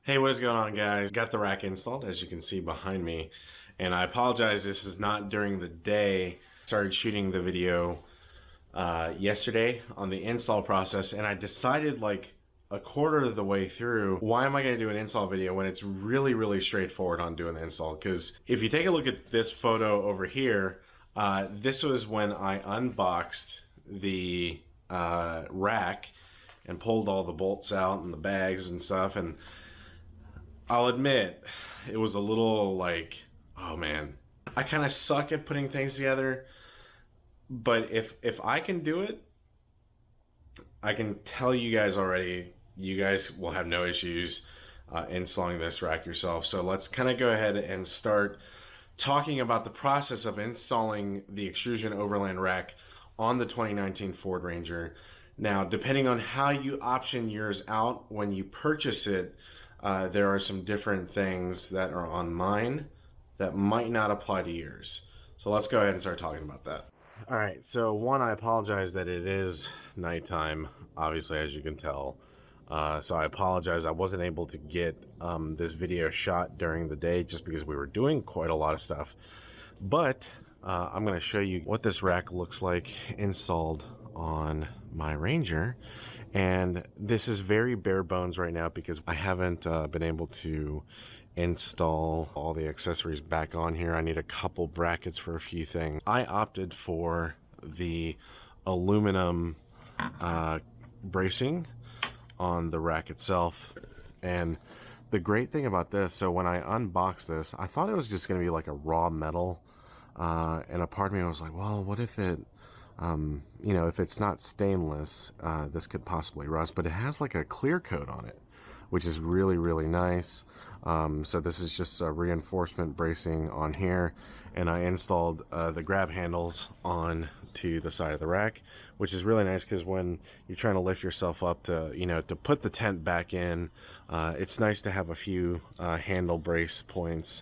Hey, what is going on, guys? Got the rack installed, as you can see behind me, and I apologize, this is not during the day. Started shooting the video yesterday on the install process, and I decided like a quarter of the way through, why am I going to do an install video when it's really straightforward on doing the install? Because if you take a look at this photo over here, this was when I unboxed the rack and pulled all the bolts out and the bags and stuff, and I'll admit, it was a little like, oh man, I kind of suck at putting things together. But if I can do it, I can tell you guys already, you guys will have no issues installing this rack yourself. So let's kind of go ahead and start talking about the process of installing the Xtrusion Overland rack on the 2019 Ford Ranger. Now, depending on how you option yours out when you purchase it, there are some different things that are on mine that might not apply to yours. So let's go ahead and start talking about that. All right, so one, I apologize that it is nighttime, obviously, as you can tell. So I apologize, I wasn't able to get this video shot during the day just because we were doing quite a lot of stuff. But I'm going to show you what this rack looks like installed on my Ranger. And this is very bare bones right now because I haven't been able to install all the accessories back on here. I need a couple brackets for a few things. I opted for the aluminum bracing on the rack itself. And the great thing about this, so when I unboxed this, I thought it was just going to be like a raw metal. And a part of me was like, well, what if it, you know, if it's not stainless, this could possibly rust, but it has like a clear coat on it, which is really nice. So this is just a reinforcement bracing on here, and I installed the grab handles on to the side of the rack, which is really nice because when you're trying to lift yourself up to, you know, to put the tent back in, it's nice to have a few handle brace points.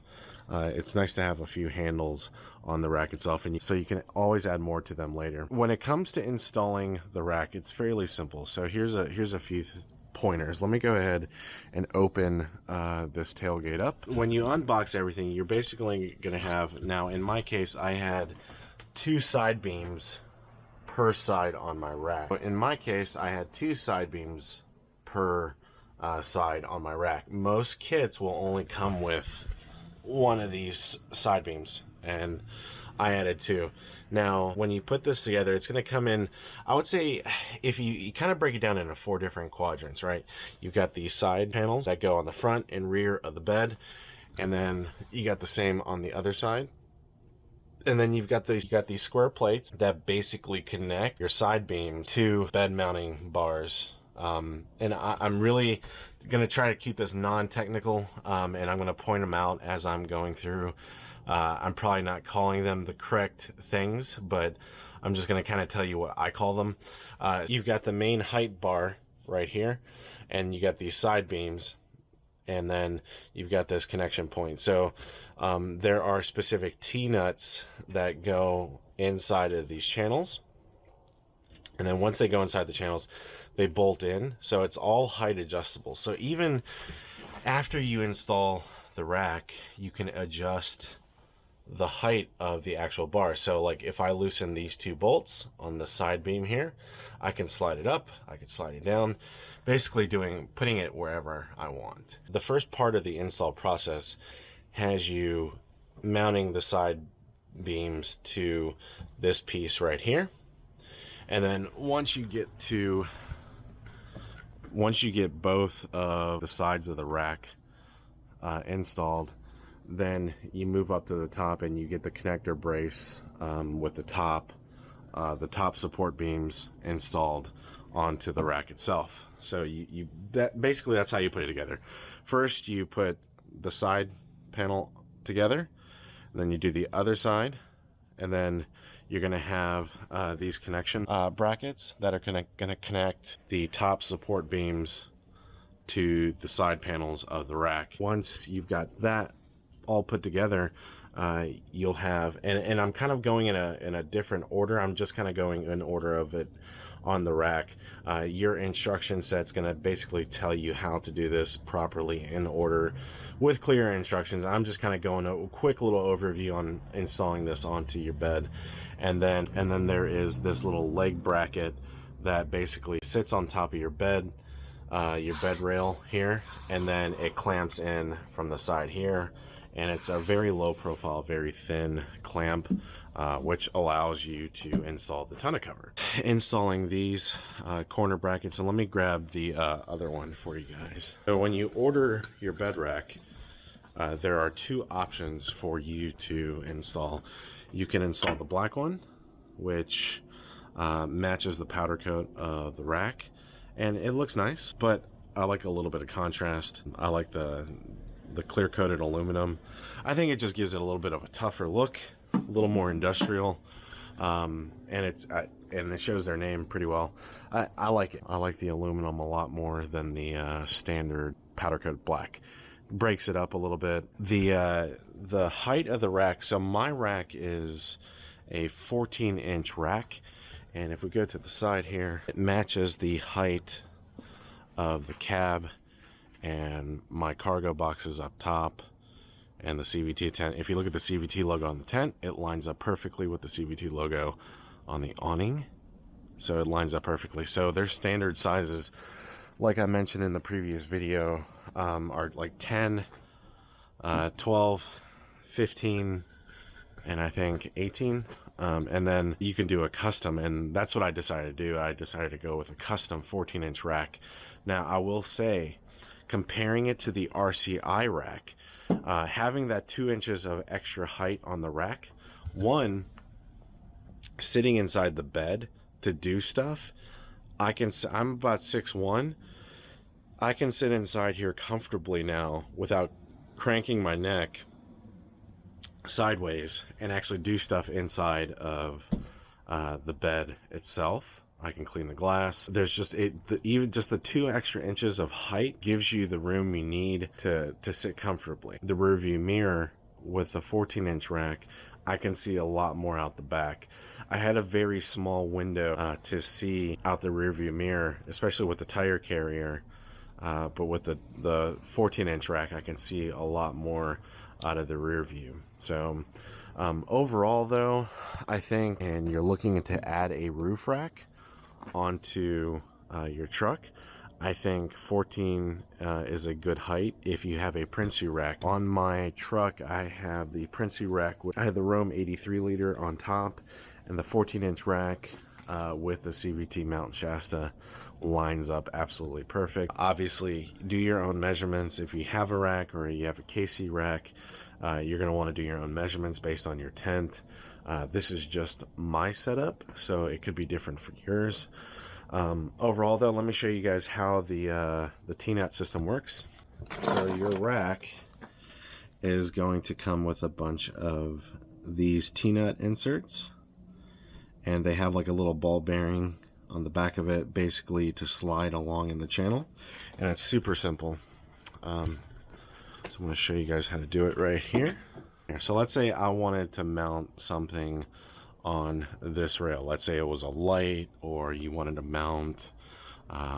It's nice to have a few handles on the rack itself, and so you can always add more to them later. When it comes to installing the rack, it's fairly simple. So here's a few pointers. Let me go ahead and open this tailgate up. When you unbox everything, you're basically going to have, now in my case, I had 2 side beams per side on my rack. In my case, I had 2 side beams per side on my rack. Most kits will only come with one of these side beams, and I added 2. Now when you put this together, it's going to come in, I would say, if you kind of break it down into 4 different quadrants, right? You've got these side panels that go on the front and rear of the bed, and then you got the same on the other side. And then you've got these square plates that basically connect your side beam to bed mounting bars. And I'm really going to try to keep this non-technical, and I'm going to point them out as I'm going through. I'm probably not calling them the correct things, but I'm just going to kind of tell you what I call them. You've got the main height bar right here, and you got these side beams, and then you've got this connection point. So there are specific T-nuts that go inside of these channels, and then once they go inside the channels, they bolt in, so it's all height adjustable. So even after you install the rack, you can adjust the height of the actual bar. So like if I loosen these 2 bolts on the side beam here, I can slide it up, I can slide it down, basically putting it wherever I want. The first part of the install process has you mounting the side beams to this piece right here. And then once you get both of the sides of the rack installed, then you move up to the top and you get the connector brace with the top support beams installed onto the rack itself. So basically that's how you put it together. First you put the side panel together, then you do the other side, and then you're going to have these connection brackets that are going to connect the top support beams to the side panels of the rack. Once you've got that all put together, you'll have, and I'm kind of going in a different order. I'm just kind of going in order of it on the rack. Your instruction set's going to basically tell you how to do this properly in order with clear instructions. I'm just kind of going a quick little overview on installing this onto your bed. And then there is this little leg bracket that basically sits on top of your bed rail here, and then it clamps in from the side here, and it's a very low profile, very thin clamp, which allows you to install the tonneau cover. Installing these corner brackets, and let me grab the other one for you guys. So when you order your bed rack, there are two options for you to install. You can install the black one, which matches the powder coat of the rack, and it looks nice, but I like a little bit of contrast. I like the clear coated aluminum. I think it just gives it a little bit of a tougher look, a little more industrial, and it shows their name pretty well. I like it. I like the aluminum a lot more than the standard powder coat black. Breaks it up a little bit. The height of the rack, so my rack is a 14-inch rack, and if we go to the side here, it matches the height of the cab and my cargo boxes up top and the CVT tent. If you look at the CVT logo on the tent, it lines up perfectly with the CVT logo on the awning, so it lines up perfectly. So their standard sizes, like I mentioned in the previous video, are like 10, 12, 15, and I think 18. And then you can do a custom, and that's what I decided to do. I decided to go with a custom 14-inch rack. Now, I will say, comparing it to the RCI rack, having that 2 inches of extra height on the rack, one, sitting inside the bed to do stuff, I'm about 6'1". I can sit inside here comfortably now without cranking my neck sideways and actually do stuff inside of the bed itself. I can clean the glass. There's just even just the 2 extra inches of height gives you the room you need to sit comfortably. The rear view mirror with the 14-inch rack, I can see a lot more out the back. I had a very small window to see out the rear view mirror, especially with the tire carrier. But with the 14-inch rack, I can see a lot more out of the rear view. So overall though, I think, and you're looking to add a roof rack onto your truck, I think 14 is a good height if you have a Princey rack. On my truck, I have the Princey rack. I have the Rome 83 liter on top, and the 14-inch rack with the CVT mount Shasta lines up absolutely perfect. Obviously, do your own measurements. If you have a rack or you have a KC rack, you're going to want to do your own measurements based on your tent. This is just my setup, so it could be different for yours. Overall though, let me show you guys how the T-nut system works. So your rack is going to come with a bunch of these T-nut inserts, and they have like a little ball bearing on the back of it, basically to slide along in the channel, and it's super simple. So I'm going to show you guys how to do it right here. So let's say I wanted to mount something on this rail. Let's say it was a light, or you wanted to mount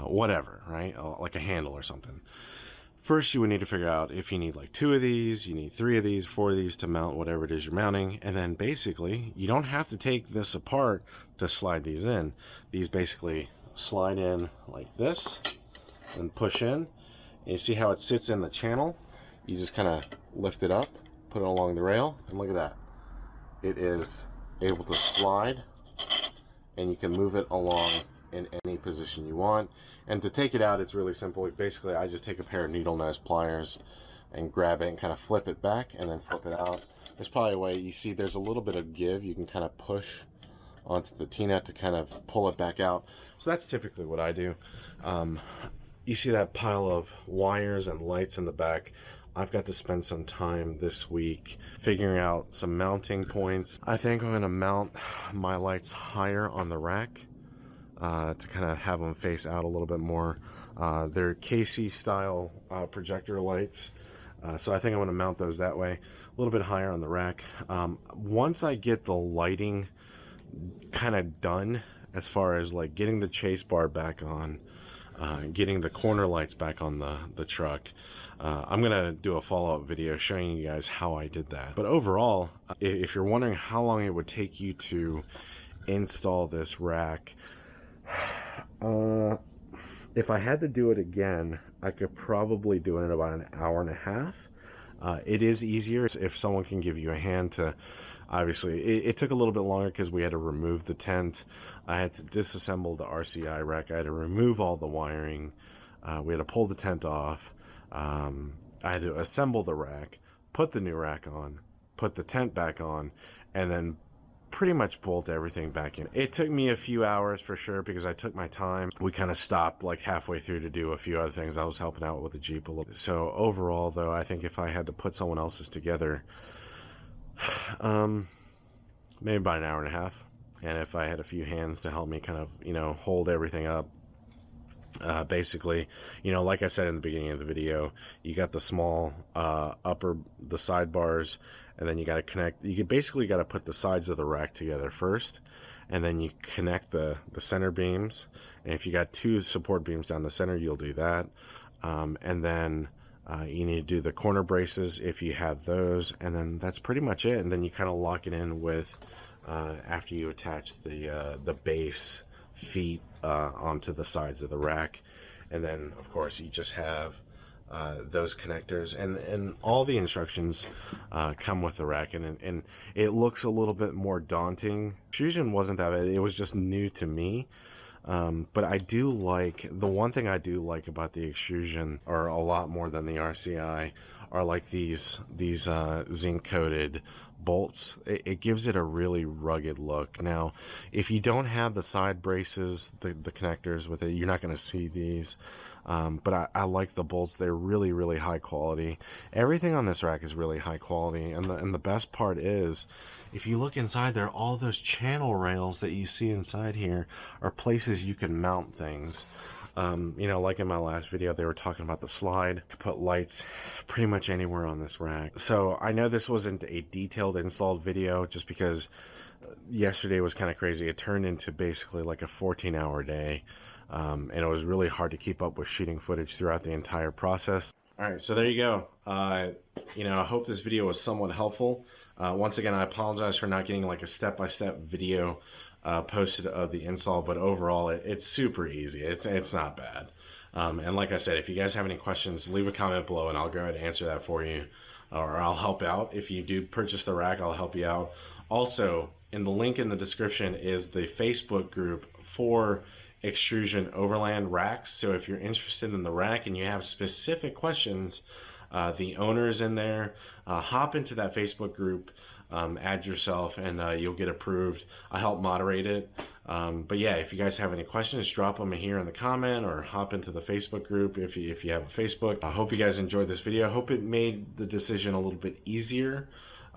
whatever, right? Like a handle or something. First, you would need to figure out if you need like 2 of these, you need 3 of these, 4 of these to mount whatever it is you're mounting. And then basically, you don't have to take this apart to slide these in. These basically slide in like this and push in. And you see how it sits in the channel? You just kind of lift it up, put it along the rail, and look at that. It is able to slide, and you can move it along in any position you want. And to take it out, it's really simple. Basically, I just take a pair of needle nose pliers and grab it and kind of flip it back and then flip it out. There's probably a way, you see there's a little bit of give. You can kind of push onto the T-nut to kind of pull it back out. So that's typically what I do. You see that pile of wires and lights in the back. I've got to spend some time this week figuring out some mounting points. I think I'm going to mount my lights higher on the rack to kind of have them face out a little bit more. They're KC style projector lights, so I think I'm going to mount those that way, a little bit higher on the rack. Once I get the lighting kind of done as far as like getting the chase bar back on, getting the corner lights back on the truck. I'm gonna do a follow-up video showing you guys how I did that. But overall, if you're wondering how long it would take you to install this rack, if I had to do it again, I could probably do it in about an hour and a half. It is easier if someone can give you a hand to, obviously, it took a little bit longer because we had to remove the tent. I had to disassemble the RCI rack. I had to remove all the wiring. We had to pull the tent off. I had to assemble the rack, put the new rack on, put the tent back on, and then pretty much bolt everything back in. It took me a few hours for sure because I took my time. We kind of stopped like halfway through to do a few other things. I was helping out with the Jeep a little bit. So overall though, I think if I had to put someone else's together, maybe about an hour and a half. And if I had a few hands to help me kind of, you know, hold everything up, basically, you know, like I said in the beginning of the video, you got the small the sidebars, and then you got to connect. You basically got to put the sides of the rack together first, and then you connect the center beams. And if you got two support beams down the center, you'll do that. And then you need to do the corner braces if you have those, and then that's pretty much it. And then you kind of lock it in with after you attach the base feet onto the sides of the rack, and then of course you just have those connectors, and all the instructions come with the rack, and it looks a little bit more daunting. Xtrusion wasn't that bad, it was just new to me. But I do like, the one thing I do like about the Xtrusion, or a lot more than the RCI, are like these zinc coated bolts. It gives it a really rugged look. Now, if you don't have the side braces, the connectors with it, you're not going to see these. But I like the bolts. They're really, really high quality. Everything on this rack is really high quality. And the best part is, if you look inside there, all those channel rails that you see inside here are places you can mount things. You know, like in my last video, they were talking about the slide. You put lights pretty much anywhere on this rack. So I know this wasn't a detailed installed video just because yesterday was kind of crazy. It turned into basically like a 14-hour day. And it was really hard to keep up with shooting footage throughout the entire process. All right, so there you go. You know, I hope this video was somewhat helpful. Once again, I apologize for not getting like a step-by-step video posted of the install, but overall it's super easy. It's not bad. And like I said, if you guys have any questions, leave a comment below and I'll go ahead and answer that for you, or I'll help out. If you do purchase the rack, I'll help you out. Also, in the link in the description is the Facebook group for Xtrusion Overland racks. So if you're interested in the rack and you have specific questions, the owner's in there. Hop into that Facebook group, add yourself, and you'll get approved. I help moderate it. But yeah, if you guys have any questions, drop them here in the comment or hop into the Facebook group if you have a Facebook. I hope you guys enjoyed this video. I hope it made the decision a little bit easier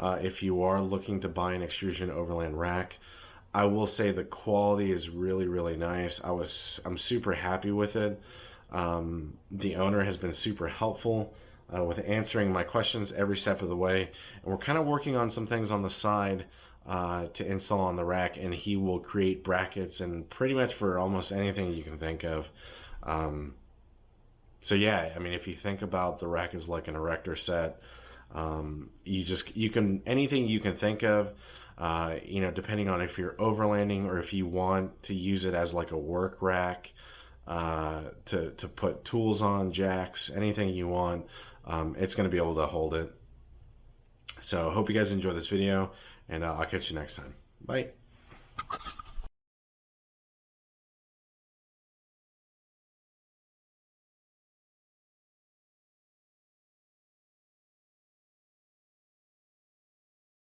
if you are looking to buy an Xtrusion Overland rack. I will say the quality is really, really nice. I'm super happy with it. The owner has been super helpful with answering my questions every step of the way. And we're kind of working on some things on the side to install on the rack, and he will create brackets and pretty much for almost anything you can think of. So yeah, I mean, if you think about the rack as like an erector set, anything you can think of, you know, depending on if you're overlanding or if you want to use it as like a work rack, to put tools on, jacks, anything you want, it's going to be able to hold it. So hope you guys enjoy this video, and I'll catch you next time. Bye.